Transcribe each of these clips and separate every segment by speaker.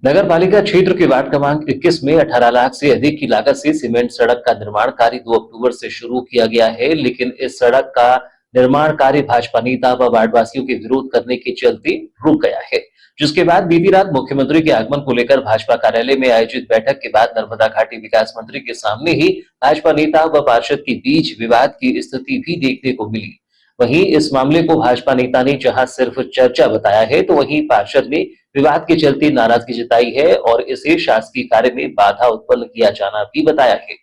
Speaker 1: नगर पालिका क्षेत्र के वार्ड क्रमांक 21 में 18 लाख से अधिक की लागत से सीमेंट सड़क का निर्माण कार्य 2 अक्टूबर से शुरू किया गया है, लेकिन इस सड़क का निर्माण कार्य भाजपा नेता व वार्डवासियों के विरोध करने के चलते रुक गया है। जिसके बाद बीती रात मुख्यमंत्री के आगमन को लेकर भाजपा कार्यालय में आयोजित बैठक के बाद नर्मदा घाटी विकास मंत्री के सामने ही भाजपा नेता व पार्षद के बीच विवाद की स्थिति भी देखने को मिली। वहीं इस मामले को भाजपा नेता ने जहां सिर्फ चर्चा बताया है, तो वहीं पार्षद ने विवाद के चलते नाराजगी जताई है और इसे शासकीय कार्य में बाधा उत्पन्न किया जाना भी बताया है।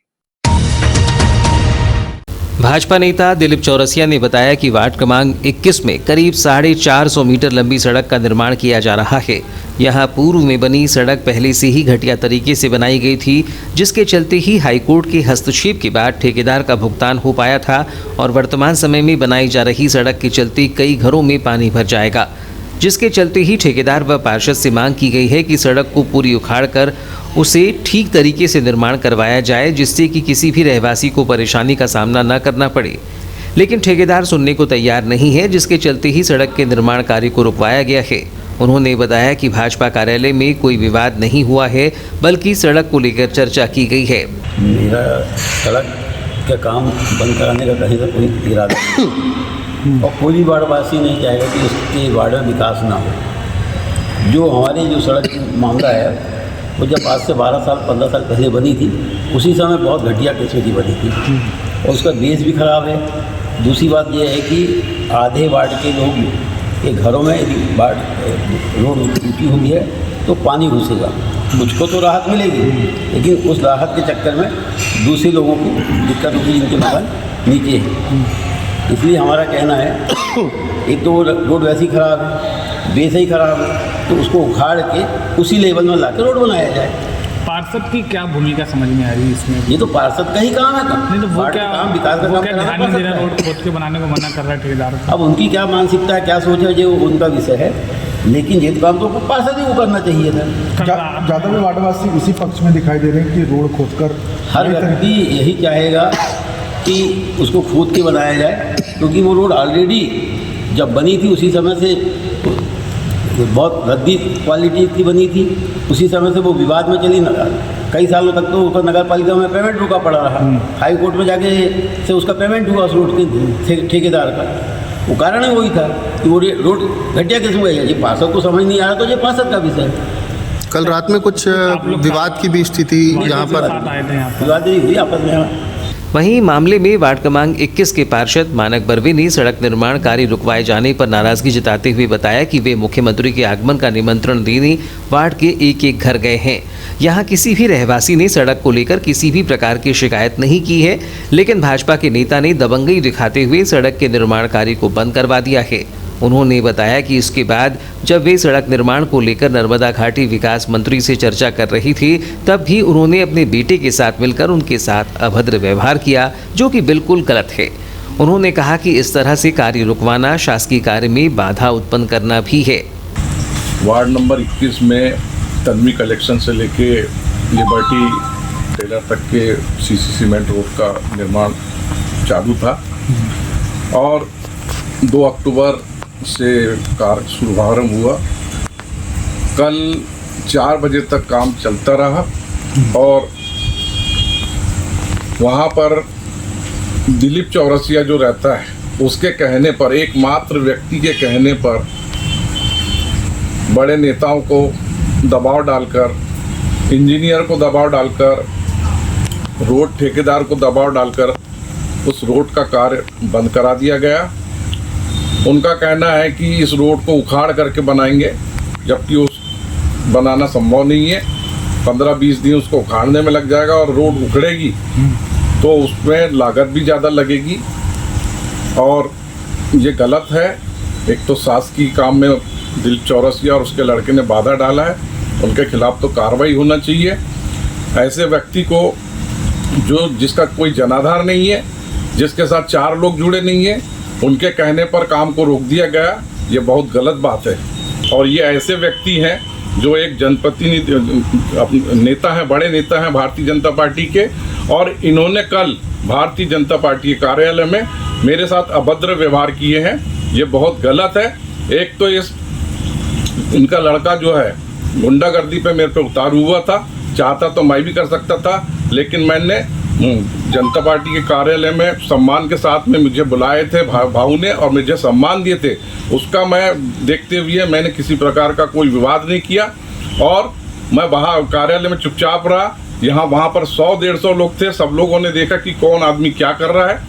Speaker 1: भाजपा नेता दिलीप चौरसिया ने बताया कि वार्ड क्रमांक 21 में करीब 450 मीटर लंबी सड़क का निर्माण किया जा रहा है। यहां पूर्व में बनी सड़क पहले से ही घटिया तरीके से बनाई गई थी, जिसके चलते ही हाईकोर्ट के हस्तक्षेप के बाद ठेकेदार का भुगतान हो पाया था और वर्तमान समय में बनाई जा रही सड़क के चलते कई घरों में पानी भर जाएगा, जिसके चलते ही ठेकेदार व पार्षद से मांग की गई है कि सड़क को पूरी उखाड़कर उसे ठीक तरीके से निर्माण करवाया जाए, जिससे कि किसी भी रहवासी को परेशानी का सामना न करना पड़े। लेकिन ठेकेदार सुनने को तैयार नहीं है, जिसके चलते ही सड़क के निर्माण कार्य को रुकवाया गया है। उन्होंने बताया कि भाजपा कार्यालय में कोई विवाद नहीं हुआ है, बल्कि सड़क को लेकर चर्चा की गई है।
Speaker 2: मेरा सड़क का काम बंद कराने का कहीं से कोई इरादा नहीं और कोई भी वार्डवासी नहीं चाहेगा कि उसके वार्ड में विकास ना हो। जो हमारी जो सड़क मामला है वो जब आज से 12 साल 15 साल पहले बनी थी, उसी समय बहुत घटिया किस्म की बनी थी और उसका बेस भी ख़राब है। दूसरी बात यह है कि आधे वार्ड के लोग के घरों में यदि रोड टूटी हुई है तो पानी घुसेगा। मुझको तो राहत मिलेगी, लेकिन उस राहत के चक्कर में दूसरे लोगों को दिक्कत होगी जिनके मकान नीचे है। इसलिए हमारा कहना है, एक तो वो रोड वैसे ही ख़राब है, बेस ही ख़राब है, तो उसको उखाड़ के उसी लेवल में लाकर रोड बनाया जाए।
Speaker 3: पार्षद की क्या भूमिका समझ में आ रही है इसमें?
Speaker 2: ये तो पार्षद का ही काम है।
Speaker 3: नहीं तो वो क्या
Speaker 2: काम विकास का काम
Speaker 3: ध्यान नहीं दे रहा, रोड खोद के बनाने को मना कर रहा है ठेकेदार।
Speaker 2: अब उनकी क्या मानसिकता है, क्या सोच है, जो उनका विषय है, लेकिन ये काम तो पार्षद ही को करना चाहिए था।
Speaker 4: ज़्यादातर वार्डवासी इसी पक्ष में दिखाई दे रहे हैं कि रोड खोदकर
Speaker 2: हर व्यक्ति यही चाहेगा कि उसको खोद के बनाया जाए, क्योंकि वो रोड ऑलरेडी जब बनी थी उसी समय से बहुत रद्दी क्वालिटी की बनी थी। उसी समय से वो विवाद में चली, कई सालों तक तो उसका नगर पालिका में पेमेंट रुका पड़ा रहा। हाई कोर्ट में जाके से उसका पेमेंट हुआ उस रोड के ठेकेदार का। वो कारण ही वही था कि वो रोड घटिया किस्म का है। ये पार्षद को समझ नहीं आ रहा, तो ये पार्षद का विषय है।
Speaker 5: कल रात में कुछ विवाद की भी स्थिति यहाँ पर
Speaker 2: विवाद ही हुई आपस में।
Speaker 1: वहीं मामले में वार्ड क्रमांक 21 के पार्षद मानक बर्वे ने सड़क निर्माण कार्य रुकवाए जाने पर नाराजगी जताते हुए बताया कि वे मुख्यमंत्री के आगमन का निमंत्रण देने वार्ड के एक घर गए हैं। यहां किसी भी रहवासी ने सड़क को लेकर किसी भी प्रकार की शिकायत नहीं की है, लेकिन भाजपा के नेता ने दबंगई दिखाते हुए सड़क के निर्माण कार्य को बंद करवा दिया है। उन्होंने बताया कि इसके बाद जब वे सड़क निर्माण को लेकर नर्मदा घाटी विकास मंत्री से चर्चा कर रही थी, तब भी उन्होंने अपने बेटे के साथ मिलकर उनके साथ अभद्र व्यवहार किया, जो कि बिल्कुल गलत है। उन्होंने कहा कि इस तरह से कार्य रुकवाना शासकीय कार्य में बाधा उत्पन्न करना भी है।
Speaker 6: वार्ड नंबर 21 में तन्वी कलेक्शन से लेके लिबर्टी टेलर तक के सीसी सीमेंट रोड का निर्माण चालू था और 2 अक्टूबर से कार्य शुभारंभ हुआ। कल 4 बजे तक काम चलता रहा और वहाँ पर दिलीप चौरसिया जो रहता है उसके कहने पर, एकमात्र व्यक्ति के कहने पर बड़े नेताओं को दबाव डालकर, इंजीनियर को दबाव डालकर, रोड ठेकेदार को दबाव डालकर उस रोड का कार्य बंद करा दिया गया। उनका कहना है कि इस रोड को उखाड़ करके बनाएंगे, जबकि उस बनाना संभव नहीं है। 15-20 दिन उसको उखाड़ने में लग जाएगा और रोड उखड़ेगी तो उसमें लागत भी ज़्यादा लगेगी और ये गलत है। एक तो शासकीय काम में दिलीप चौरसिया और उसके लड़के ने बाधा डाला है, उनके खिलाफ तो कार्रवाई होना चाहिए। ऐसे व्यक्ति को जिसका कोई जनाधार नहीं है, जिसके साथ 4 लोग जुड़े नहीं हैं, उनके कहने पर काम को रोक दिया गया, ये बहुत गलत बात है। और ये ऐसे व्यक्ति हैं जो एक जनप्रतिनिधि नेता हैं, बड़े नेता हैं भारतीय जनता पार्टी के, और इन्होंने कल भारतीय जनता पार्टी के कार्यालय में मेरे साथ अभद्र व्यवहार किए हैं। ये बहुत गलत है। एक तो इनका लड़का जो है गुंडागर्दी पे मेरे पे उतारू हुआ था। चाहता तो मैं भी कर सकता था, लेकिन मैंने जनता पार्टी के कार्यालय में सम्मान के साथ में मुझे बुलाए थे भाऊ ने और मुझे सम्मान दिए थे, उसका मैं देखते हुए मैंने किसी प्रकार का कोई विवाद नहीं किया और मैं वहाँ कार्यालय में चुपचाप रहा। वहाँ पर 100-150 लोग थे, सब लोगों ने देखा कि कौन आदमी क्या कर रहा है।